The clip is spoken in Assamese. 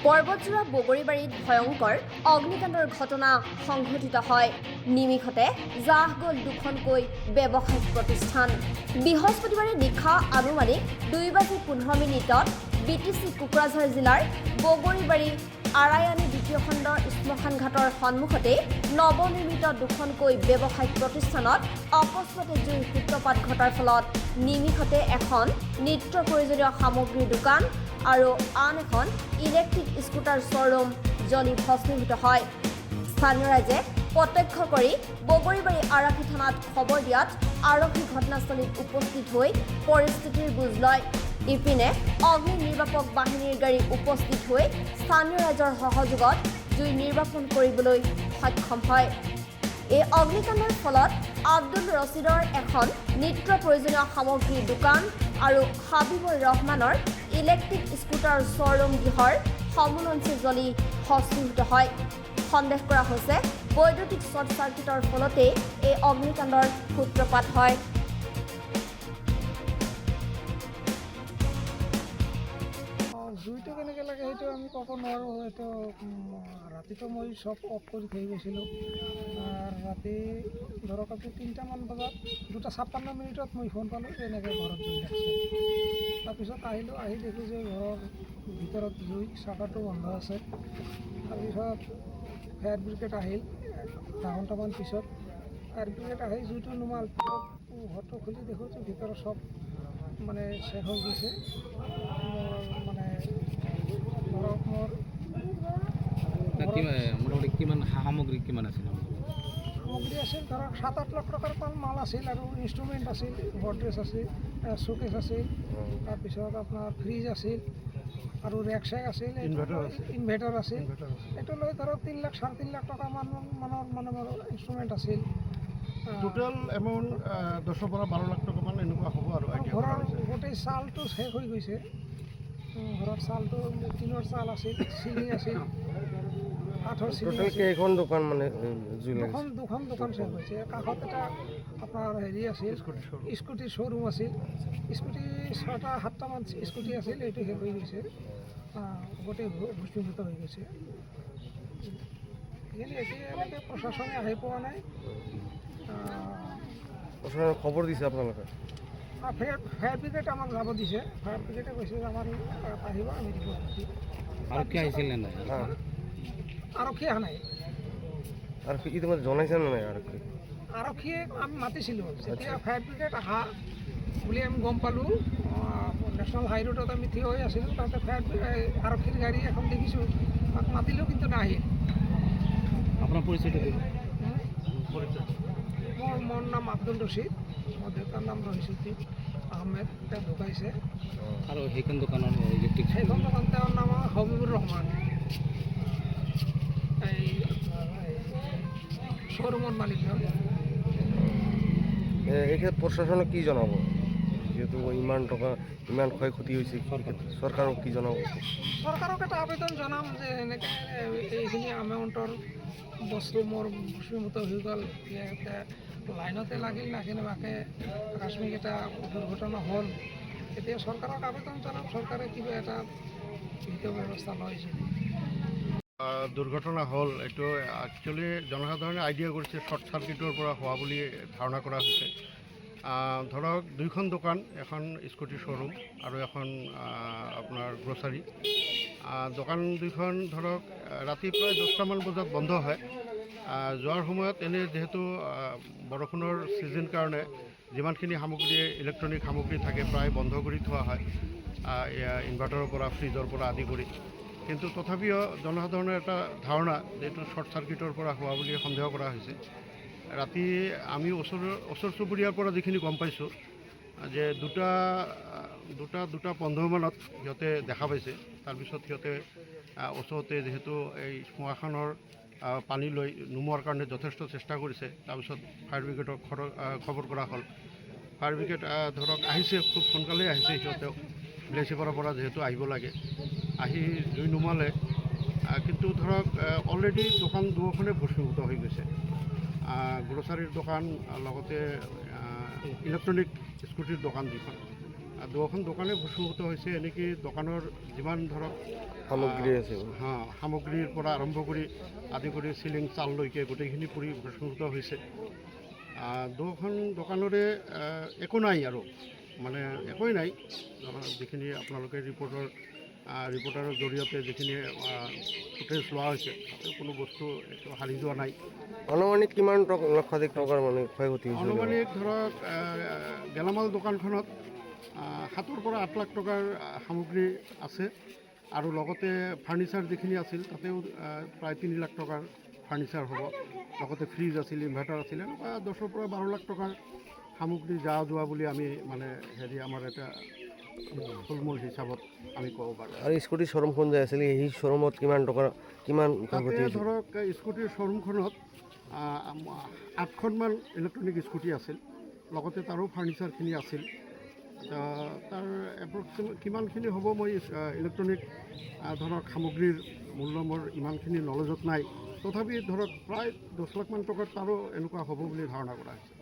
পৰ্বতজোৰা বগৰীবাৰীত ভয়ংকৰ অগ্নিকাণ্ডৰ ঘটনা সংঘটিত হয়। নিমিষতে জাহ গ'ল দুখনকৈ ব্যৱসায়িক প্ৰতিষ্ঠান। বৃহস্পতিবাৰে নিশা আনুমানিক 2:15 BTC কোকৰাঝাৰ জিলাৰ বগৰীবাৰী আৰায়ানী দ্বিতীয় খণ্ডৰ শ্মশান ঘাটৰ সন্মুখতে নৱনিৰ্মিত দুখনকৈ ব্যৱসায়িক প্ৰতিষ্ঠানত অকস্মাতে জুইৰ সূত্ৰপাত ঘটাৰ ফলত নিমিষতে এখন নিত্য প্ৰয়োজনীয় সামগ্ৰীৰ দোকান আৰু আন এখন ইলেক্ট্ৰিক স্কুটাৰ শ্ব'ৰুম জ্বলি ভস্মীভূত হয়। স্থানীয় ৰাইজে প্ৰত্যক্ষ কৰি বগৰীবাৰী আৰক্ষী থানাত খবৰ দিয়াত আৰক্ষী ঘটনাস্থলীত উপস্থিত হৈ পৰিস্থিতিৰ বুজ লয়। ইপিনে অগ্নি নিৰ্বাপক বাহিনীৰ গাড়ী উপস্থিত হৈ স্থানীয় ৰাইজৰ সহযোগত জুই নিৰ্বাপন কৰিবলৈ সক্ষম হয়। এই অগ্নিকাণ্ডৰ ফলত আব্দুল ৰছিদৰ এখন নিত্য প্ৰয়োজনীয় সামগ্ৰীৰ দোকান আৰু হাবিবুৰ ৰহমানৰ ইলেক্ট্ৰিক স্কুটাৰ শ্ব'ৰুম গৃহৰ সমূহ অংশ জ্বলি ভস্মীভূত হয়। সন্দেহ কৰা হৈছে বৈদ্যুতিক শ্বৰ্ট চাৰ্কিটৰ ফলতেই এই অগ্নিকাণ্ডৰ সূত্ৰপাত হয়। জুইটো কেনেকৈ লাগে সেইটো আমি ক'ব নোৱাৰোঁ। এইটো ৰাতিটো মই চব অফ কৰি থৈ গৈছিলোঁ। ৰাতি ধৰক আজি 3টামান বজাত 2:56 মই ফোন পালোঁ যে এনেকৈ ঘৰত জুই লাগিছে। তাৰপিছত আহিলোঁ, আহি দেখোঁ যে ঘৰৰ ভিতৰত জুই, চাকাটো বন্ধ আছে। তাৰপিছত ফায়াৰ ব্ৰিগেড আহিল। আধা ঘণ্টামান পিছত ফায়াৰ ব্ৰিগেড আহি জুইটো নুমাল। ঘৰটো খুলি দেখোঁ যে ভিতৰত চব মানে শেষ হৈ গৈছে। মানে ধৰক মোৰ মোটামুটি কিমান সামগ্ৰী কিমান আছিল? সামগ্ৰী আছিল ধৰক 7-8 লাখ টকাৰ মাল আছিল আৰু ইনষ্ট্ৰুমেণ্ট আছিল, গডৰেজ আছিল, শ্ব'কেছ আছিল, তাৰপিছত আপোনাৰ ফ্ৰিজ আছিল আৰু ৰেক চেক আছিল, ইনভাৰ্টাৰ আছিল। এইটো লৈ ধৰক 3 লাখ 3.5 লাখ টকা মানৰ মানে মোৰ ইনষ্ট্ৰুমেণ্ট আছিল। টোটেল এমাউণ্ট 10 পৰা 12 লাখ টকা মান এনেকুৱা হ'ব আৰু ঘৰৰ গোটেই চালটো শেষ হৈ গৈছে। ঘৰৰ চালটো টিনৰ চাল আছিল, চিনি আছিল, কাঠৰ চিনি আছিল। কেইখন দোকান মানে দুখন দোকান শেষ হৈছে। কাষত এটা আপোনাৰ হেৰি আছিল, স্কুটিৰ শ্ব'ৰুম আছিল। স্কুটি 6-7টামান স্কুটি আছিল, এইটো শেষ হৈ গৈছে। গোটেই ভস্মীভূত হৈ গৈছে। এতিয়ালৈকে প্ৰশাসনে আহি পোৱা নাই। খবৰ দিছে আপোনালোকে? ফায়াৰ ব্ৰিগেড আমাক যাব দিছে। ফায়াৰ ব্ৰিগেডে কৈছে যে আমাৰ আহিব, আমি দিব দিছোঁ। আৰক্ষী আহিছিল নে নাই? আৰক্ষী অহা নাই। আৰু ইতিমধ্যে জনাইছে নে নাই আৰক্ষী? আৰক্ষীয়ে আমি মাতিছিলোঁ। যেতিয়া ফায়াৰ ব্ৰিগেড আহা বুলি আমি গম পালোঁ, নেশ্যনেল হাই ৰোডত আমি থিয় হৈ আছিলোঁ। তাতে আৰক্ষীৰ গাড়ী এখন দেখিছোঁ, তাক মাতিলোঁ কিন্তু নাহিল। আপোনাৰ পৰিচয়টো কি? মোৰ নাম আব্দুল ৰছিদ, মোৰ দেউতাৰ নাম ৰহিছুদ্দিন আহমেদ। তেওঁ ঢুকাইছে। আৰু সেইখন দোকানৰ ইলেক্ট্ৰিক সেইখন দোকান তেওঁৰ নাম হাবিবুৰ ৰহমান, এই শ্ব'ৰুমৰ মালিকজন। এই ক্ষেত্ৰত প্ৰশাসনক কি জনাব? যিহেতু ইমান টকা, ইমান ক্ষয় ক্ষতি হৈছে, চৰকাৰক কি জনাব? চৰকাৰক এটা আবেদন জনাম যে এনেকৈ এইখিনি এমাউণ্টৰ বস্তু মোৰ ভস্মীভূত হৈ গ'ল। লাইনতে লাগিল না কেনেবাকৈ আকস্মিক এটা দুৰ্ঘটনা হ'ল। এতিয়া চৰকাৰক আবেদন জনাম, চৰকাৰে কিবা এটা বিহিত ব্যৱস্থা লৈছে। দুৰ্ঘটনা হ'ল, এইটো একচুৱেলি জনসাধাৰণে আইডিয়া কৰিছে শ্বৰ্ট চাৰ্কিটৰ পৰা হোৱা বুলি ধাৰণা কৰা হৈছে। ধৰক 2খন দোকান, এখন স্কুটি শ্ব'ৰুম আৰু এখন আপোনাৰ গ্ৰ'চাৰী। দোকান 2খন ধৰক ৰাতি প্ৰায় 10টামান বজাত বন্ধ হয়। যোৱাৰ সময়ত এনে যিহেতু বৰষুণৰ ছিজন কাৰণে যিমানখিনি সামগ্ৰী, ইলেক্ট্ৰনিক সামগ্ৰী থাকে প্ৰায় বন্ধ কৰি থোৱা হয়, ইনভাৰ্টাৰৰ পৰা, ফ্ৰিজৰ পৰা আদি কৰি। কিন্তু তথাপিও জনসাধাৰণৰ এটা ধাৰণা যে এইটো শ্বৰ্ট চাৰ্কিটৰ পৰা হোৱা বুলি সন্দেহ কৰা হৈছে। ৰাতি আমি ওচৰ চুবুৰীয়াৰ পৰা যিখিনি গম পাইছোঁ যে 2:15 মানত সিহঁতে দেখা পাইছে। তাৰপিছত সিহঁতে ওচৰতে যিহেতু এই শ্মশানৰ পানী লৈ নুমোৱাৰ কাৰণে যথেষ্ট চেষ্টা কৰিছে। তাৰপিছত ফায়াৰ ব্ৰিগেডক খবৰ কৰা হ'ল। ফায়াৰ ব্ৰিগেড ধৰক আহিছে, খুব সোনকালেই আহিছে। সিহঁতেও ভিলেচিপাৰৰ পৰা যিহেতু আহিব লাগে, আহি জুই নুমালে। কিন্তু ধৰক অলৰেডি দোকান 2খনে ভস্মীভূত হৈ গৈছে। গ্ৰ'চাৰীৰ দোকান, লগতে ইলেক্ট্ৰনিক স্কুটিৰ দোকান 2খন দোকানে ভস্মীভূত হৈছে। এনেকৈ দোকানৰ যিমান ধৰক সামগ্ৰী আছে সামগ্ৰীৰ পৰা আৰম্ভ কৰি আদি কৰি চিলিং চাললৈকে গোটেইখিনি পুৰি ভস্মীভূত হৈছে। দুখন দোকানৰে একো নাই আৰু মানে একোৱেই নাই। যিখিনি আপোনালোকে ৰিপৰ্টাৰৰ জৰিয়তে যিখিনি ফুটেজ লোৱা হৈছে তাতে কোনো বস্তু একো হাৰি যোৱা নাই। আনুমানিক কিমান লক্ষাধিক টকাৰ মানে ক্ষয়ক্ষতি হৈছে? আনুমানিক ধৰক গেলামাল দোকানখনত 7 পৰা 8 লাখ টকাৰ সামগ্ৰী আছে আৰু লগতে ফাৰ্নিচাৰ যিখিনি আছিল তাতেও প্ৰায় 3 লাখ টকাৰ ফাৰ্নিচাৰ হ'ব। লগতে ফ্ৰিজ আছিল, ইনভাৰ্টাৰ আছিল, এনেকুৱা 10 পৰা 12 লাখ টকাৰ সামগ্ৰী যোৱা বুলি আমি মানে আমাৰ এটা থুলমূল হিচাপত আমি ক'ব পাৰোঁ। আৰু স্কুটি শ্বৰুমখন যে আছিল সেই শ্বৰুমত কিমান ক্ষয়ক্ষতি তাতে হৈছে? ধৰক স্কুটিৰ শ্বৰুমখনত 8খনমান ইলেক্ট্ৰনিক স্কুটি আছিল, লগতে তাৰো ফাৰ্নিচাৰখিনি আছিল। তাৰ এপ্ৰক্সিমেট কিমানখিনি হ'ব মই ইলেক্ট্ৰনিক ধৰক সামগ্ৰীৰ মূল্য মোৰ ইমানখিনি নলেজত নাই, তথাপি ধৰক প্ৰায় 10 লাখমান টকাত তাৰো এনেকুৱা হ'ব বুলি ধাৰণা কৰা হৈছে।